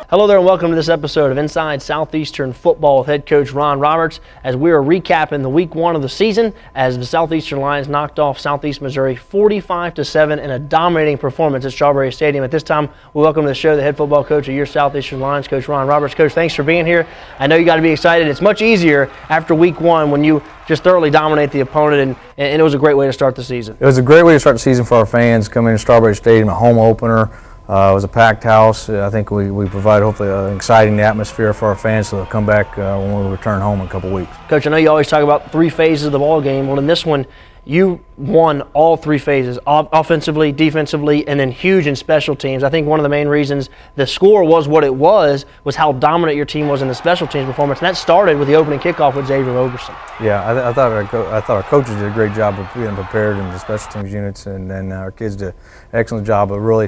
Hello there and welcome to this episode of Inside Southeastern Football with head coach Ron Roberts as we are recapping the week one of the season as the Southeastern Lions knocked off Southeast Missouri 45-7 in a dominating performance at Strawberry Stadium. At this time, we welcome to the show the head football coach of your Southeastern Lions, Coach Ron Roberts. Coach, thanks for being here. I know you got to be excited. It's much easier after week one when you just thoroughly dominate the opponent, and it was a great way to start the season. It was a great way to start the season for our fans coming to Strawberry Stadium, a home opener. It was a packed house. I think we provide hopefully an exciting atmosphere for our fans so they'll come back when we return home in a couple weeks. Coach, I know you always talk about three phases of the ball game. Well, in this one, you won all three phases, offensively, defensively, and then huge in special teams. I think one of the main reasons the score was what it was how dominant your team was in the special teams performance, and that started with the opening kickoff with Xavier Roberson. Yeah, I thought our coaches did a great job of being prepared in the special teams units, and then our kids did an excellent job of really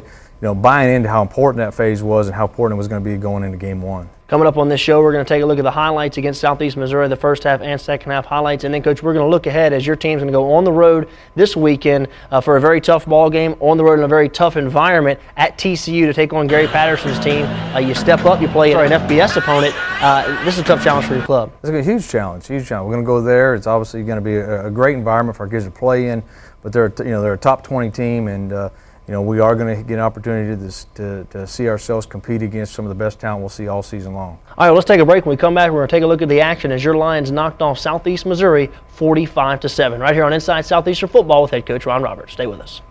buying into how important that phase was and how important it was going to be going into game one. Coming up on this show, we're going to take a look at the highlights against Southeast Missouri, the first half and second half highlights. And then, Coach, we're going to look ahead as your team's going to go on the road this weekend for a very tough ball game, on the road in a very tough environment at TCU to take on Gary Patterson's team. You step up, you play an FBS opponent. This is a tough challenge for your club. It's a huge challenge, We're going to go there. It's obviously going to be a great environment for our kids to play in, but they're a top 20 team, and we are going to get an opportunity to see ourselves compete against some of the best talent we'll see all season long. All right, let's take a break. When we come back, we're going to take a look at the action as your Lions knocked off Southeast Missouri 45-7. Right here on Inside Southeastern Football with head coach Ron Roberts. Stay with us.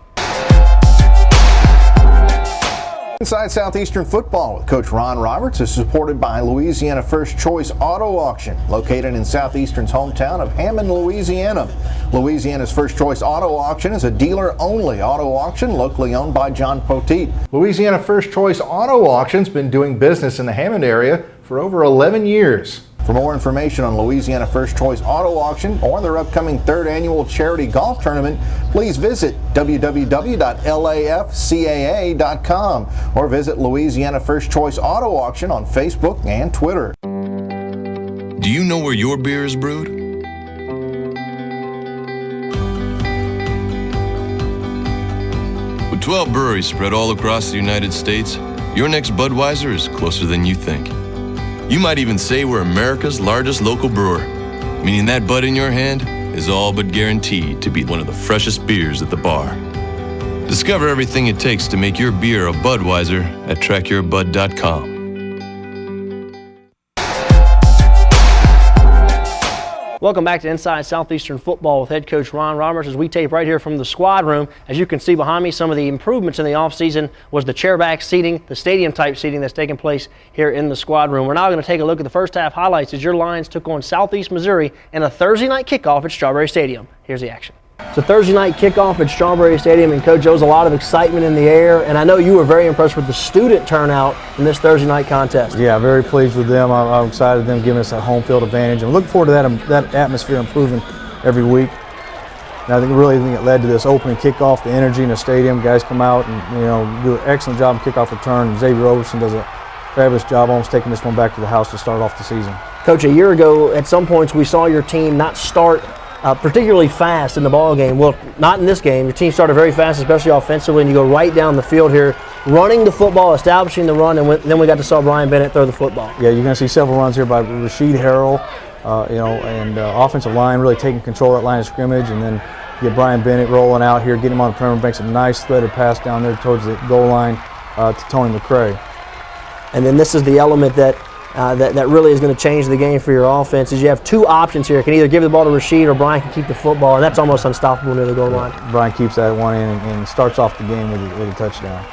Inside Southeastern Football with Coach Ron Roberts is supported by Louisiana First Choice Auto Auction, located in Southeastern's hometown of Hammond, Louisiana. Louisiana's First Choice Auto Auction is a dealer-only auto auction locally owned by John Poteet. Louisiana First Choice Auto Auction's been doing business in the Hammond area for over 11 years. For more information on Louisiana First Choice Auto Auction or their upcoming third annual charity golf tournament, please visit www.lafcaa.com or visit Louisiana First Choice Auto Auction on Facebook and Twitter. Do you know where your beer is brewed? With 12 breweries spread all across the United States, your next Budweiser is closer than you think. You might even say we're America's largest local brewer, meaning that Bud in your hand is all but guaranteed to be one of the freshest beers at the bar. Discover everything it takes to make your beer a Budweiser at trackyourbud.com. Welcome back to Inside Southeastern Football with head coach Ron Roberts as we tape right here from the squad room. As you can see behind me, some of the improvements in the offseason was the chairback seating, the stadium-type seating that's taking place here in the squad room. We're now going to take a look at the first half highlights as your Lions took on Southeast Missouri in a Thursday night kickoff at Strawberry Stadium. Here's the action. It's a Thursday night kickoff at Strawberry Stadium, and Coach, there was a lot of excitement in the air, and I know you were very impressed with the student turnout in this Thursday night contest. Yeah, very pleased with them. I'm excited them giving us that home field advantage. I'm looking forward to that atmosphere improving every week. And I think it led to this opening kickoff, the energy in the stadium. Guys come out and do an excellent job in kickoff return. Xavier Roberson does a fabulous job almost taking this one back to the house to start off the season. Coach, a year ago at some points we saw your team not start particularly fast in the ball game. Well, not in this game. Your team started very fast, especially offensively, and you go right down the field here, running the football, establishing the run, and then we got to saw Bryan Bennett throw the football. Yeah, you're going to see several runs here by Rasheed Harrell, and offensive line really taking control of that line of scrimmage, and then get Bryan Bennett rolling out here, getting him on the perimeter, makes a nice threaded pass down there towards the goal line to Tony McCray. And then this is the element that really is going to change the game for your offense is you have two options here. Can either give the ball to Rasheed or Bryan can keep the football, and that's almost unstoppable near the goal line. Bryan keeps that one in and starts off the game with a touchdown.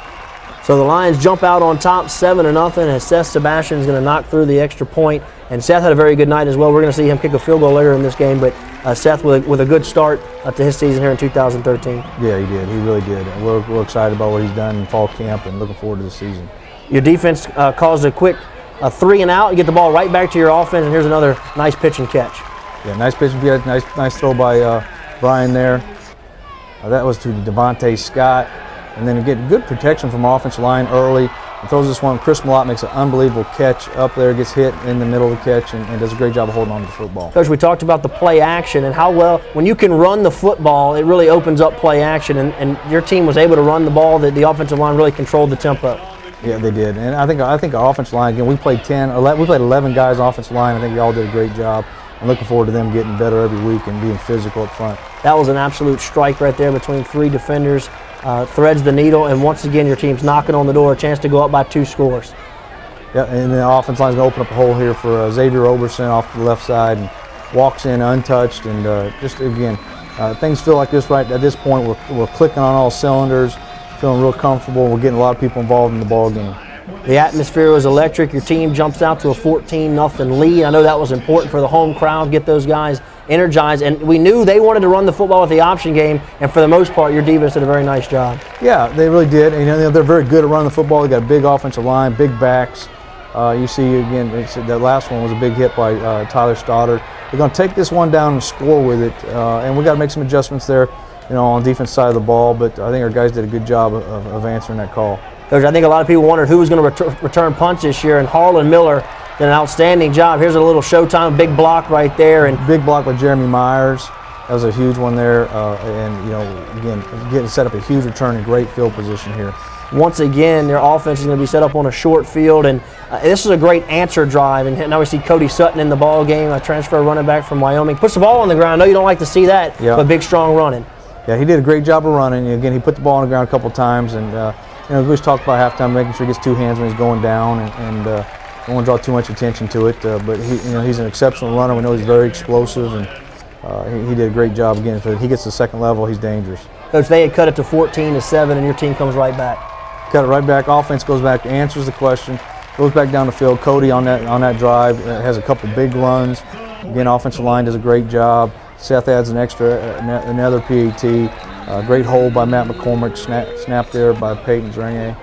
So the Lions jump out on top 7-0 as Seth Sebastian is going to knock through the extra point. And Seth had a very good night as well. We're going to see him kick a field goal later in this game, but Seth with a good start to his season here in 2013. Yeah, he did. He really did. And we're excited about what he's done in fall camp and looking forward to the season. Your defense caused a quick 3 and out. You get the ball right back to your offense, and here's another nice pitch and catch. Yeah, nice pitch and catch. Nice throw by Bryan there. That was to Devontae Scott. And then get good protection from our offensive line early. And throws this one. Chris Malott makes an unbelievable catch up there, gets hit in the middle of the catch, and does a great job of holding on to the football. Coach, we talked about the play action and how well, when you can run the football, it really opens up play action, and your team was able to run the ball, that the offensive line really controlled the tempo. Yeah, they did, and I think our offensive line, again, we played 11 guys offensive line. I think they all did a great job. I'm looking forward to them getting better every week and being physical up front. That was an absolute strike right there between 3 defenders. Threads the needle, and once again your team's knocking on the door, a chance to go up by 2 scores. Yeah, and the offensive line's going to open up a hole here for Xavier Oberson off the left side, and walks in untouched, and just again, things feel like this right at this point. We're clicking on all cylinders, feeling real comfortable. We're getting a lot of people involved in the ball game. The atmosphere was electric. Your team jumps out to a 14-0 lead. I know that was important for the home crowd, get those guys energized, and we knew they wanted to run the football with the option game, and for the most part, your defense did a very nice job. Yeah, they really did. And, they're very good at running the football. They got a big offensive line, big backs. You see, again, that last one was a big hit by Tyler Stoddard. They're going to take this one down and score with it, and we got to make some adjustments there, on the defense side of the ball, but I think our guys did a good job of answering that call. Coach, I think a lot of people wondered who was going to return punts this year, and Harlan Miller did an outstanding job. Here's a little showtime, big block right there. And big block by Jeremy Myers. That was a huge one there, and again, getting set up a huge return in great field position here. Once again, their offense is going to be set up on a short field, and this is a great answer drive. And now we see Cody Sutton in the ball game, a transfer running back from Wyoming. Puts the ball on the ground. I know you don't like to see that, but big, strong running. Yeah, he did a great job of running. Again, he put the ball on the ground a couple times, and we always talked about halftime, making sure he gets 2 hands when he's going down, and don't want to draw too much attention to it. But he's an exceptional runner. We know he's very explosive, and he did a great job again. If he gets to the second level, he's dangerous. Coach, they had cut it to 14-7, and your team comes right back. Cut it right back. Offense goes back, answers the question, goes back down the field. Cody on that drive has a couple big runs. Again, offensive line does a great job. Seth adds another PAT. Great hold by Matt McCormick. Snap there by Peyton Zrenier.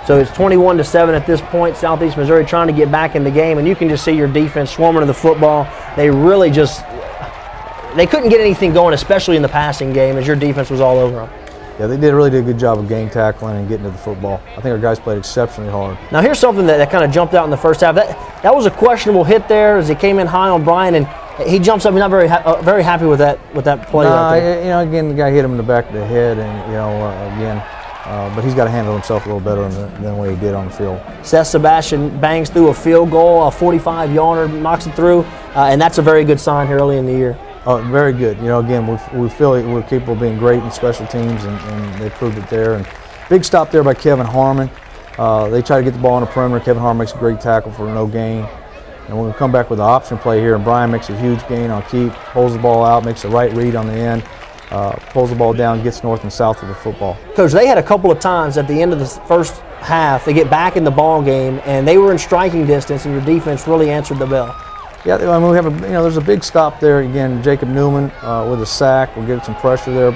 So it's 21-7 at this point. Southeast Missouri trying to get back in the game, and you can just see your defense swarming to the football. They really they couldn't get anything going, especially in the passing game, as your defense was all over them. Yeah, they really did a good job of game tackling and getting to the football. I think our guys played exceptionally hard. Now here's something that kind of jumped out in the first half. That was a questionable hit there as he came in high on Bryan, and he jumps up. He's not very happy with that play. Right there. Again, the guy hit him in the back of the head, and but he's got to handle himself a little better than the way he did on the field. Seth Sebastian bangs through a field goal, a 45-yarder, knocks it through, and that's a very good sign here early in the year. Oh, very good. Again, we feel we're capable of being great in special teams, and they proved it there. And big stop there by Kevin Harmon. They try to get the ball on the perimeter. Kevin Harmon makes a great tackle for no gain. And we'll come back with the option play here, and Bryan makes a huge gain on keep, pulls the ball out, makes the right read on the end, pulls the ball down, gets north and south of the football. Coach, they had a couple of times at the end of the first half, they get back in the ball game, and they were in striking distance, and your defense really answered the bell. Yeah, I mean, we have there's a big stop there. Again, Jacob Newman with a sack. We'll get some pressure there.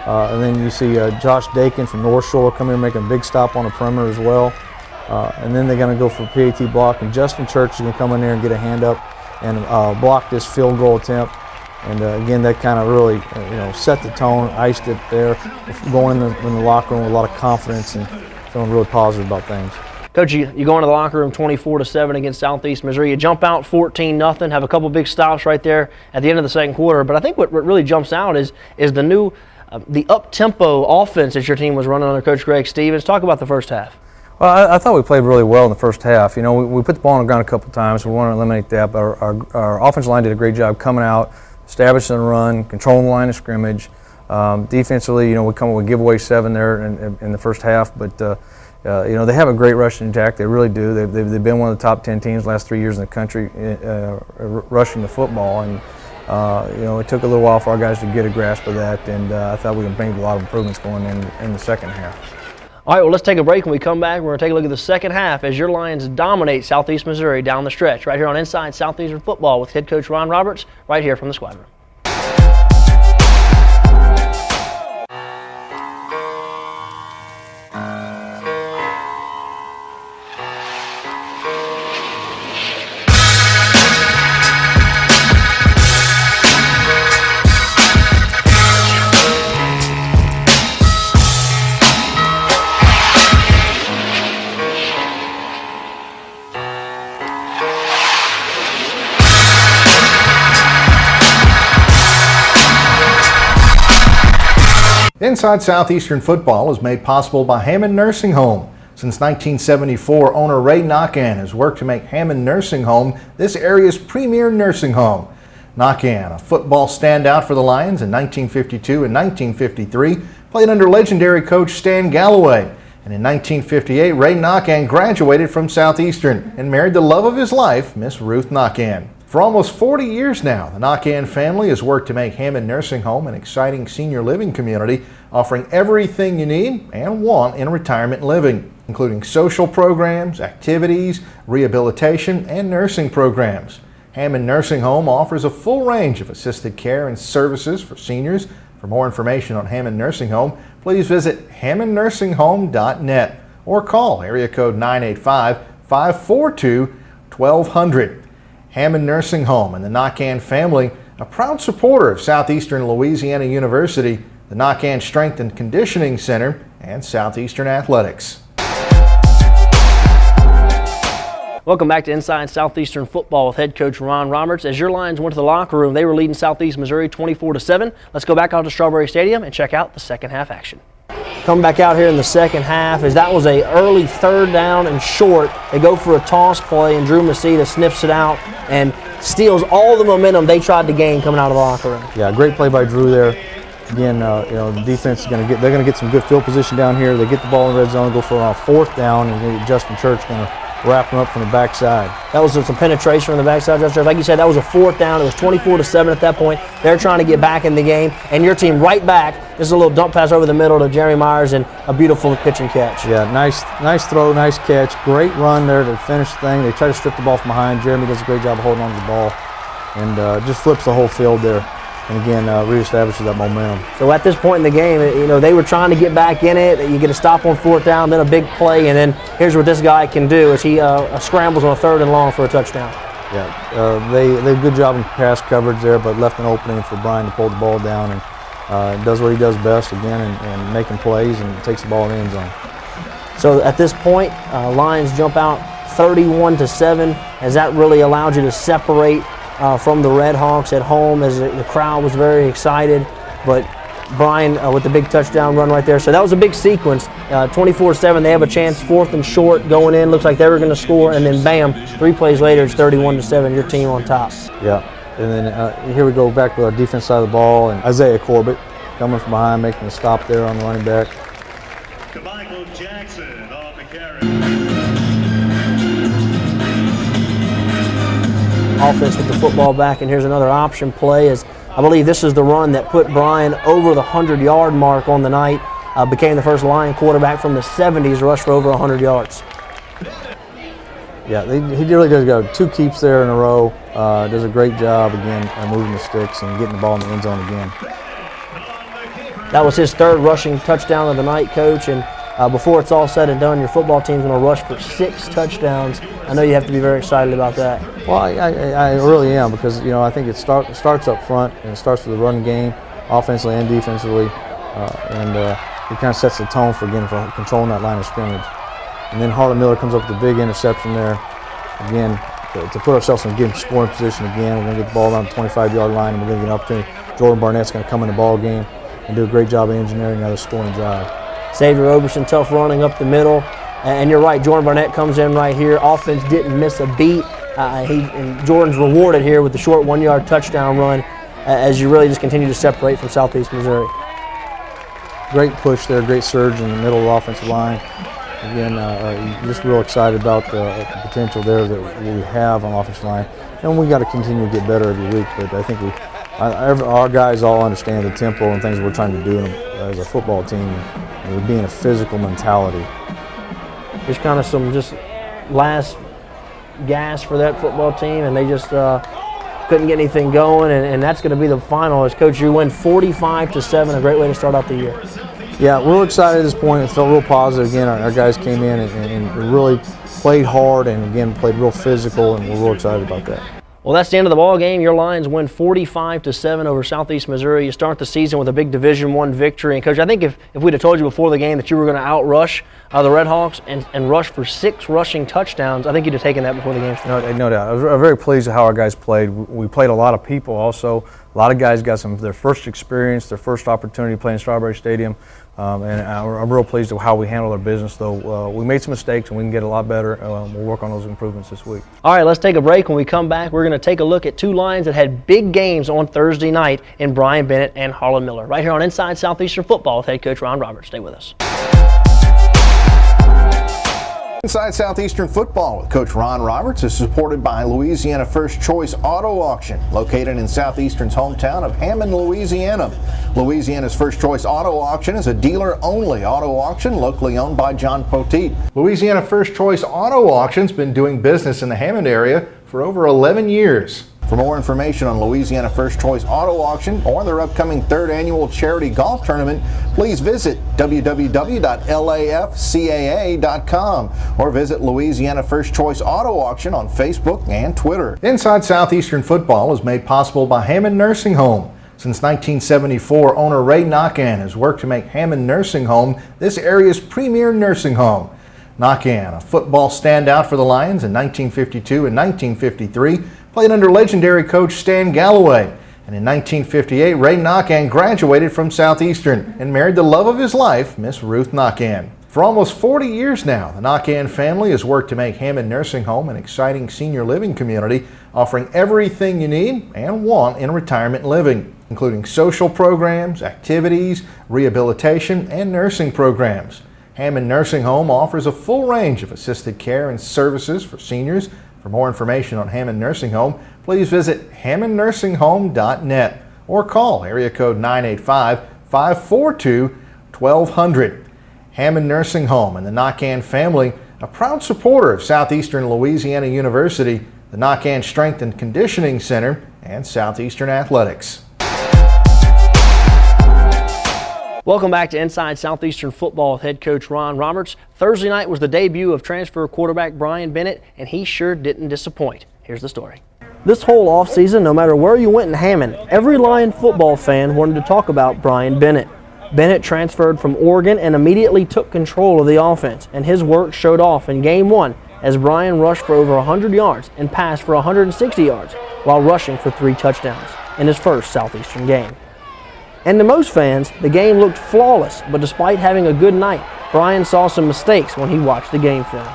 And then you see Josh Dakin from North Shore come in making a big stop on the perimeter as well. And then they're going to go for a PAT block. And Justin Church is going to come in there and get a hand up and block this field goal attempt. And again, that kind of really set the tone, iced it there, going in the locker room with a lot of confidence and feeling really positive about things. Coach, you go into the locker room 24-7 against Southeast Missouri. You jump out 14-0, have a couple big stops right there at the end of the second quarter. But I think what really jumps out is the new, the up-tempo offense that your team was running under Coach Greg Stevens. Talk about the first half. Well, I thought we played really well in the first half. We put the ball on the ground a couple of times. We want to eliminate that. But our offensive line did a great job coming out, establishing the run, controlling the line of scrimmage. Defensively, we come up with giveaway 7 there in the first half. But they have a great rushing attack. They really do. They've been one of the top 10 teams the last 3 years in the country rushing the football. And it took a little while for our guys to get a grasp of that. And I thought we made a lot of improvements going in the second half. All right, well, let's take a break. When we come back, we're going to take a look at the second half as your Lions dominate Southeast Missouri down the stretch right here on Inside Southeastern Football with head coach Ron Roberts right here from the Squad Room. Inside Southeastern Football is made possible by Hammond Nursing Home. Since 1974, owner Ray Knockan has worked to make Hammond Nursing Home this area's premier nursing home. Knockan, a football standout for the Lions in 1952 and 1953, played under legendary coach Stan Galloway. And in 1958, Ray Knockan graduated from Southeastern and married the love of his life, Miss Ruth Knockan. For almost 40 years now, the Knockan family has worked to make Hammond Nursing Home an exciting senior living community, offering everything you need and want in retirement living, including social programs, activities, rehabilitation, and nursing programs. Hammond Nursing Home offers a full range of assisted care and services for seniors. For more information on Hammond Nursing Home, please visit hammondnursinghome.net or call area code 985-542-1200. Hammond Nursing Home and the Knockan family, a proud supporter of Southeastern Louisiana University, the Knockan Strength and Conditioning Center, and Southeastern Athletics. Welcome back to Inside Southeastern Football with head coach Ron Roberts. As your Lions went to the locker room, they were leading Southeast Missouri 24-7. Let's go back out to Strawberry Stadium and check out the second half action. Coming back out here in the second half, as that was a early third down and short. They go for a toss play, and Drew Masita sniffs it out and steals all the momentum they tried to gain coming out of the locker room. Yeah, great play by Drew there. Again, the defense is they're going to get some good field position down here. They get the ball in the red zone, go for a fourth down, and Justin Church going to wrap them up from the backside. That was some penetration from the backside. Like you said, that was a fourth down. It was 24-7 at that point. They're trying to get back in the game, and your team right back. This is a little dump pass over the middle to Jeremy Myers and a beautiful pitch and catch. Yeah, nice throw, nice catch. Great run there to finish the thing. They try to strip the ball from behind. Jeremy does a great job of holding on to the ball and just flips the whole field there. And again, reestablishes that momentum. So at this point in the game, they were trying to get back in it. You get a stop on fourth down, then a big play, and then here's what this guy can do is he scrambles on a third and long for a touchdown. Yeah, they did a good job in pass coverage there, but left an opening for Bryan to pull the ball down and does what he does best again and making plays and takes the ball in the end zone. So at this point, Lions jump out 31-7, as that really allowed you to separate from the Red Hawks at home, as the crowd was very excited. But Bryan with the big touchdown run right there. So that was a big sequence. 24-7, they have a chance, fourth and short going in. Looks like they were going to score, and then bam, 3 plays later, it's 31-7, your team on top. Yeah, and then here we go back with our defense side of the ball, and Isaiah Corbett coming from behind, making a stop there on the running back. Michael Jackson on the carry. Offense with the football back, and here's another option play, as I believe this is the run that put Bryan over the 100-yard mark on the night. Became the first Lion quarterback from the 70s to rush for over 100 yards. Yeah, he really does go 2 keeps there in a row. Does a great job again moving the sticks and getting the ball in the end zone again. That was his 3rd rushing touchdown of the night, Coach, and before it's all said and done, your football team's going to rush for 6 touchdowns. I know you have to be very excited about that. Well, I really am, because I think it starts up front, and it starts with the run game, offensively and defensively, and it kind of sets the tone for controlling that line of scrimmage. And then Harlan Miller comes up with a big interception there, again to put ourselves in a good scoring position again. We're going to get the ball around the 25-yard line, and we're going to get an opportunity. Jordan Barnett's going to come in the ball game and do a great job of engineering another scoring drive. Xavier Oberson, tough running up the middle. And you're right, Jordan Barnett comes in right here. Offense didn't miss a beat. And Jordan's rewarded here with the short 1-yard touchdown run as you really just continue to separate from Southeast Missouri. Great push there, great surge in the middle of the offensive line. Again, just real excited about the potential there that we have on the offensive line. And we got to continue to get better every week, but I think our guys all understand the tempo and things we're trying to do as a football team. And we're being a physical mentality. There's kind of some just last gas for that football team, and they just couldn't get anything going, and that's going to be the final. As Coach, you win 45-7, a great way to start out the year. Yeah, we're real excited at this point. It felt real positive. Again, our guys came in and really played hard, and again played real physical, and we're real excited about that. Well, that's the end of the ball game. Your Lions win 45-7 over Southeast Missouri. You start the season with a big Division I victory. And, Coach, I think if we'd have told you before the game that you were going to outrush the Red Hawks and rush for 6 rushing touchdowns, I think you'd have taken that before the game started. No doubt. I was very pleased with how our guys played. We played a lot of people also. A lot of guys got their first experience, their first opportunity to play in Strawberry Stadium. And I'm real pleased with how we handled our business, though. We made some mistakes, and we can get a lot better. We'll work on those improvements this week. All right, let's take a break. When we come back, we're going to take a look at 2 Lions that had big games on Thursday night in Bryan Bennett and Harlan Miller. Right here on Inside Southeastern Football with head coach Ron Roberts. Stay with us. Inside Southeastern Football with Coach Ron Roberts is supported by Louisiana First Choice Auto Auction, located in Southeastern's hometown of Hammond, Louisiana. Louisiana's First Choice Auto Auction is a dealer-only auto auction locally owned by John Poteet. Louisiana First Choice Auto Auction's been doing business in the Hammond area for over 11 years. For more information on Louisiana First Choice Auto Auction or their upcoming 3rd annual charity golf tournament, please visit www.lafcaa.com or visit Louisiana First Choice Auto Auction on Facebook and Twitter. Inside Southeastern Football is made possible by Hammond Nursing Home. Since 1974, owner Ray Knockan has worked to make Hammond Nursing Home this area's premier nursing home. Knockan, a football standout for the Lions in 1952 and 1953, played under legendary coach Stan Galloway. And in 1958, Ray Knockan graduated from Southeastern and married the love of his life, Miss Ruth Knockan. For almost 40 years now, the Knockan family has worked to make Hammond Nursing Home an exciting senior living community, offering everything you need and want in retirement living, including social programs, activities, rehabilitation, and nursing programs. Hammond Nursing Home offers a full range of assisted care and services for seniors. For more information on Hammond Nursing Home, please visit hammondnursinghome.net or call area code 985-542-1200. Hammond Nursing Home and the Knockan family, a proud supporter of Southeastern Louisiana University, the Knockan Strength and Conditioning Center, and Southeastern Athletics. Welcome back to Inside Southeastern Football with head coach Ron Roberts. Thursday night was the debut of transfer quarterback Bryan Bennett, and he sure didn't disappoint. Here's the story. This whole offseason, no matter where you went in Hammond, every Lion football fan wanted to talk about Bryan Bennett. Bennett transferred from Oregon and immediately took control of the offense, and his work showed off in Game 1 as Bryan rushed for over 100 yards and passed for 160 yards while rushing for 3 touchdowns in his first Southeastern game. And to most fans, the game looked flawless, but despite having a good night, Bryan saw some mistakes when he watched the game film.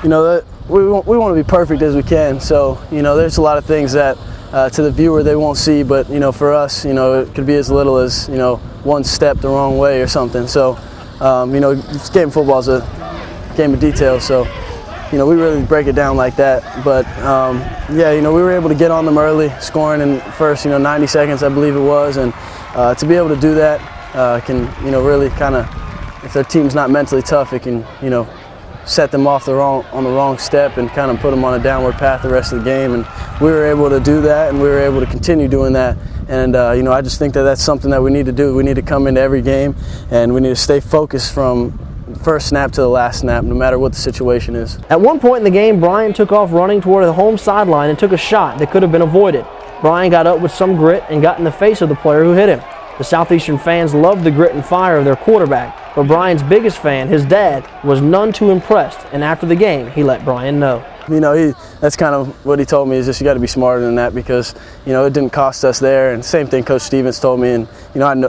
You know, we want to be perfect as we can, so, you know, there's a lot of things that to the viewer they won't see, but, you know, for us, you know, it could be as little as, you know, 1 step the wrong way or something. So, you know, this game of football is a game of details, so, you know, we really break it down like that. But, yeah, you know, we were able to get on them early, scoring in the first, 90 seconds, I believe it was, and to be able to do that can, really kind of, if their team's not mentally tough, it can, set them off on the wrong step and kind of put them on a downward path the rest of the game. And we were able to do that, and we were able to continue doing that. And, I just think that that's something that we need to do. We need to come into every game, and we need to stay focused from first snap to the last snap, no matter what the situation is. At one point in the game, Bryan took off running toward the home sideline and took a shot that could have been avoided. Bryan got up with some grit and got in the face of the player who hit him. The Southeastern fans loved the grit and fire of their quarterback, but Bryan's biggest fan, his dad, was none too impressed, and after the game, he let Bryan know. That's kind of what he told me, is just you got to be smarter than that, because, it didn't cost us there. And same thing Coach Stevens told me, and,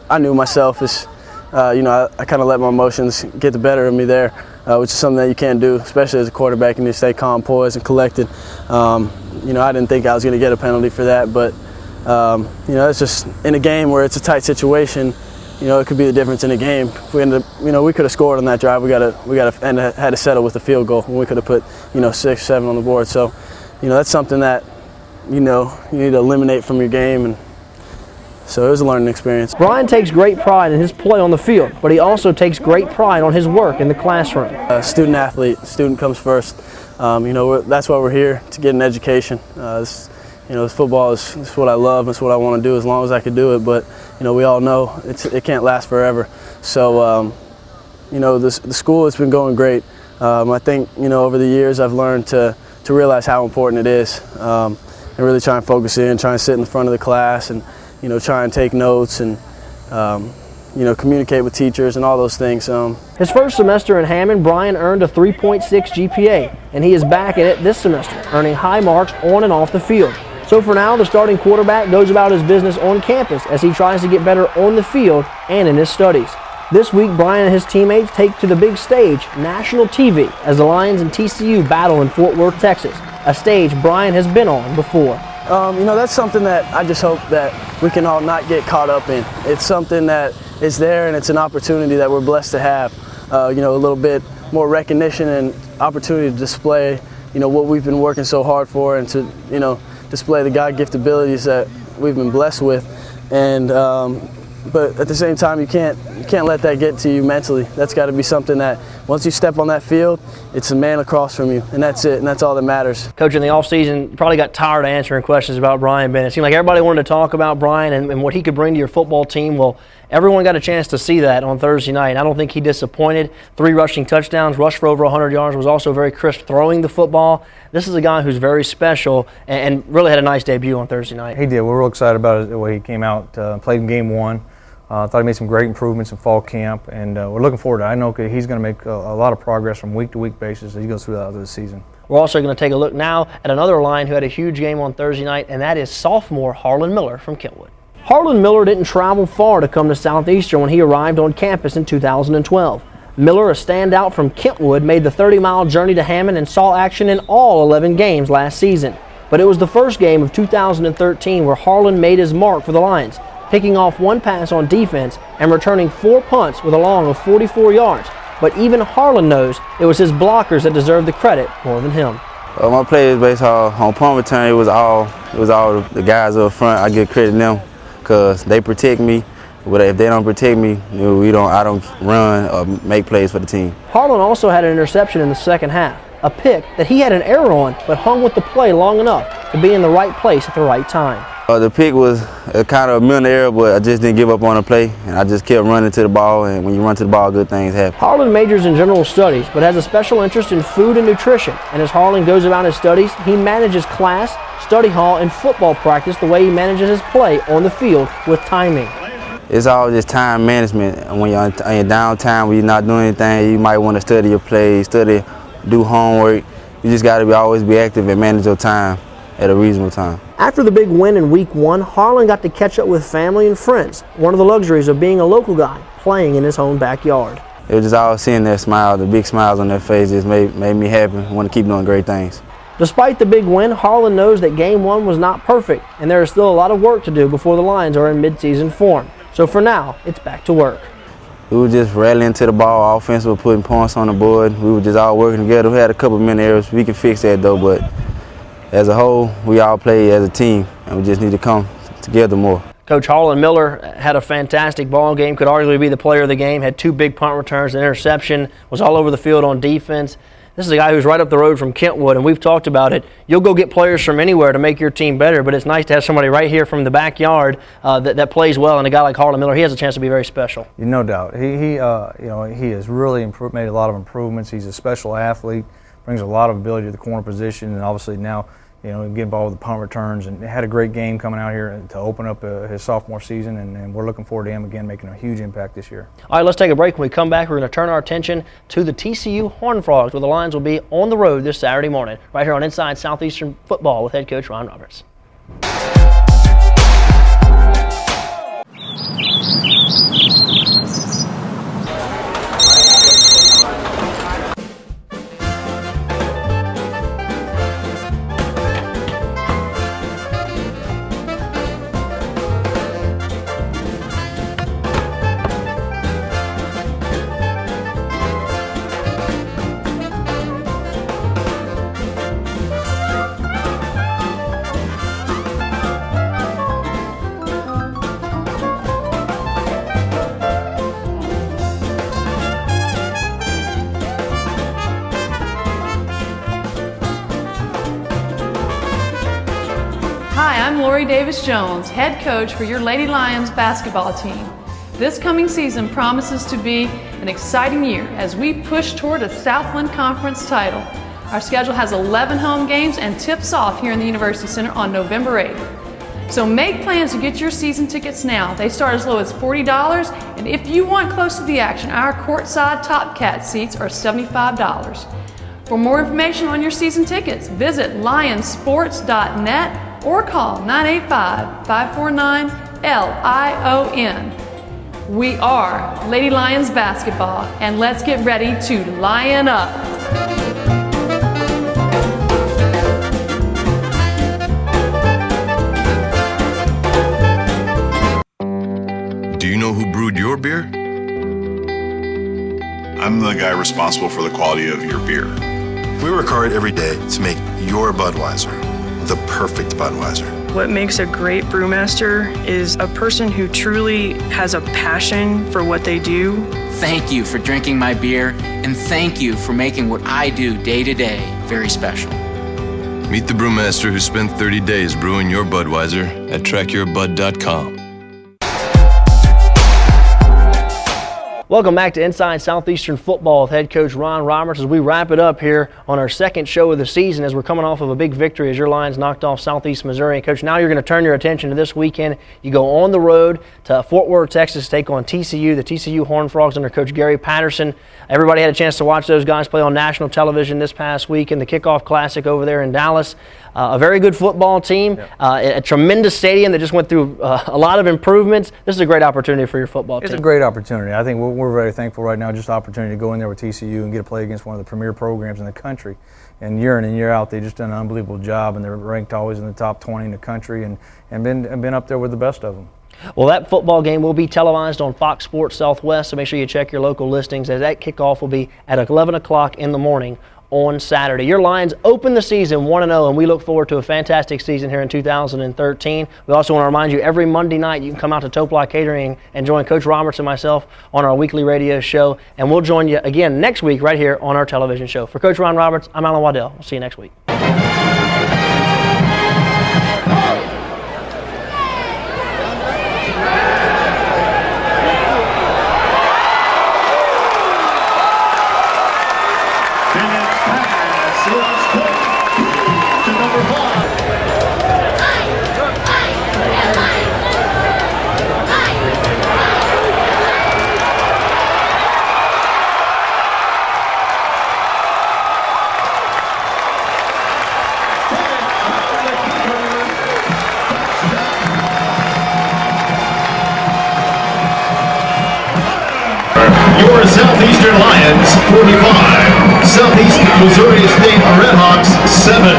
I knew myself as, I kind of let my emotions get the better of me there, which is something that you can't do, especially as a quarterback. You need to stay calm, poised, and collected. I didn't think I was going to get a penalty for that, but, it's just in a game where it's a tight situation, it could be the difference in a game. If we ended up, we could have scored on that drive. We had to settle with a field goal, and we could have put, 6, 7 on the board. So, that's something that, you need to eliminate from your game. And so it was a learning experience. Bryan takes great pride in his play on the field, but he also takes great pride on his work in the classroom. Student athlete, student comes first. That's why we're here, to get an education. Football is what I love. It's what I want to do as long as I can do it. But we all know it can't last forever. So the school has been going great. I think over the years I've learned to realize how important it is. really try and focus in, try and sit in the front of the class and, try and take notes and, communicate with teachers and all those things. His first semester in Hammond, Bryan earned a 3.6 GPA, and he is back in it this semester, earning high marks on and off the field. So for now, the starting quarterback goes about his business on campus as he tries to get better on the field and in his studies. This week, Bryan and his teammates take to the big stage, national TV, as the Lions and TCU battle in Fort Worth, Texas, a stage Bryan has been on before. That's something that I just hope that we can all not get caught up in. It's something that is there, and it's an opportunity that we're blessed to have. A little bit more recognition and opportunity to display, what we've been working so hard for, and to, display the God-gifted abilities that we've been blessed with. And but at the same time, you can't let that get to you mentally. That's got to be something that once you step on that field, it's a man across from you, and that's it, and that's all that matters. Coach, in the offseason, you probably got tired of answering questions about Bryan Bennett. It seemed like everybody wanted to talk about Bryan and what he could bring to your football team. Well, everyone got a chance to see that on Thursday night. I don't think he disappointed. 3 rushing touchdowns, rushed for over 100 yards, was also very crisp throwing the football. This is a guy who's very special and really had a nice debut on Thursday night. He did. We're real excited about the way he came out, played in game 1. Thought he made some great improvements in fall camp, and we're looking forward to it. I know he's going to make a lot of progress from week-to-week basis as he goes throughout the season. We're also going to take a look now at another line who had a huge game on Thursday night, and that is sophomore Harlan Miller from Kentwood. Harlan Miller didn't travel far to come to Southeastern when he arrived on campus in 2012. Miller, a standout from Kentwood, made the 30-mile journey to Hammond and saw action in all 11 games last season. But it was the first game of 2013 where Harlan made his mark for the Lions, picking off 1 pass on defense and returning 4 punts with a long of 44 yards. But even Harlan knows it was his blockers that deserved the credit more than him. My play is based on punt return. It was all the guys up front. I give credit to them because they protect me. But if they don't protect me, I don't run or make plays for the team. Harlan also had an interception in the second half, a pick that he had an error on but hung with the play long enough to be in the right place at the right time. The pick was kind of a mental error, but I just didn't give up on the play, and I just kept running to the ball, and when you run to the ball, good things happen. Harlan majors in general studies, but has a special interest in food and nutrition, and as Harlan goes about his studies, he manages class, study hall, and football practice the way he manages his play on the field with timing. It's all just time management. When you're in downtime, when you're not doing anything, you might want to study your plays, do homework. You just got to always be active and manage your time at a reasonable time. After the big win in week 1, Harlan got to catch up with family and friends, one of the luxuries of being a local guy playing in his home backyard. It was just always seeing their smile, the big smiles on their faces, made me happy, want to keep doing great things. Despite the big win, Harlan knows that game 1 was not perfect, and there is still a lot of work to do before the Lions are in midseason form. So for now, it's back to work. We were just rallying to the ball. Offense was putting points on the board. We were just all working together. We had a couple of minor errors. We can fix that though, but as a whole, we all play as a team, and we just need to come together more. Coach Harlan Miller had a fantastic ball game, could arguably be the player of the game, had 2 big punt returns, an interception, was all over the field on defense. This is a guy who's right up the road from Kentwood, and we've talked about it. You'll go get players from anywhere to make your team better, but it's nice to have somebody right here from the backyard that plays well, and a guy like Harlan Miller, he has a chance to be very special. No doubt. He has really made a lot of improvements. He's a special athlete, brings a lot of ability to the corner position, and obviously now, get involved with the punt returns, and had a great game coming out here to open up his sophomore season, and we're looking forward to him again making a huge impact this year. All right, let's take a break. When we come back, we're going to turn our attention to the TCU Horned Frogs, where the Lions will be on the road this Saturday morning, right here on Inside Southeastern Football with head coach Ron Roberts. Hi, I'm Lori Davis-Jones, head coach for your Lady Lions basketball team. This coming season promises to be an exciting year as we push toward a Southland Conference title. Our schedule has 11 home games and tips off here in the University Center on November 8th. So make plans to get your season tickets now. They start as low as $40, and if you want close to the action, our courtside Top Cat seats are $75. For more information on your season tickets, visit lionsports.net or call 985-549-LION. We are Lady Lions basketball, and let's get ready to lion up. Do you know who brewed your beer? I'm the guy responsible for the quality of your beer. We work hard every day to make your Budweiser the perfect Budweiser. What makes a great brewmaster is a person who truly has a passion for what they do. Thank you for drinking my beer, and thank you for making what I do day to day very special. Meet the brewmaster who spent 30 days brewing your Budweiser at trackyourbud.com. Welcome back to Inside Southeastern Football with head coach Ron Roberts as we wrap it up here on our second show of the season as we're coming off of a big victory as your Lions knocked off Southeast Missouri. And Coach, now you're going to turn your attention to this weekend. You go on the road to Fort Worth, Texas, to take on TCU, the TCU Horned Frogs under Coach Gary Patterson. Everybody had a chance to watch those guys play on national television this past week in the Kickoff Classic over there in Dallas. A very good football team, a tremendous stadium that just went through a lot of improvements. This is a great opportunity for your football team. It's a great opportunity. I think we're very thankful right now, just the opportunity to go in there with TCU and get to play against one of the premier programs in the country. And year in and year out, they've just done an unbelievable job, and they're ranked always in the top 20 in the country and been up there with the best of them. Well, that football game will be televised on Fox Sports Southwest, so make sure you check your local listings as that kickoff will be at 11 o'clock in the morning on Saturday. Your Lions open the season 1-0, and we look forward to a fantastic season here in 2013. We also want to remind you, every Monday night you can come out to Topla Catering and join Coach Roberts and myself on our weekly radio show, and we'll join you again next week right here on our television show. For Coach Ron Roberts, I'm Alan Waddell. We'll see you next week. Your Southeastern Lions 45, Southeast Missouri State Redhawks 7.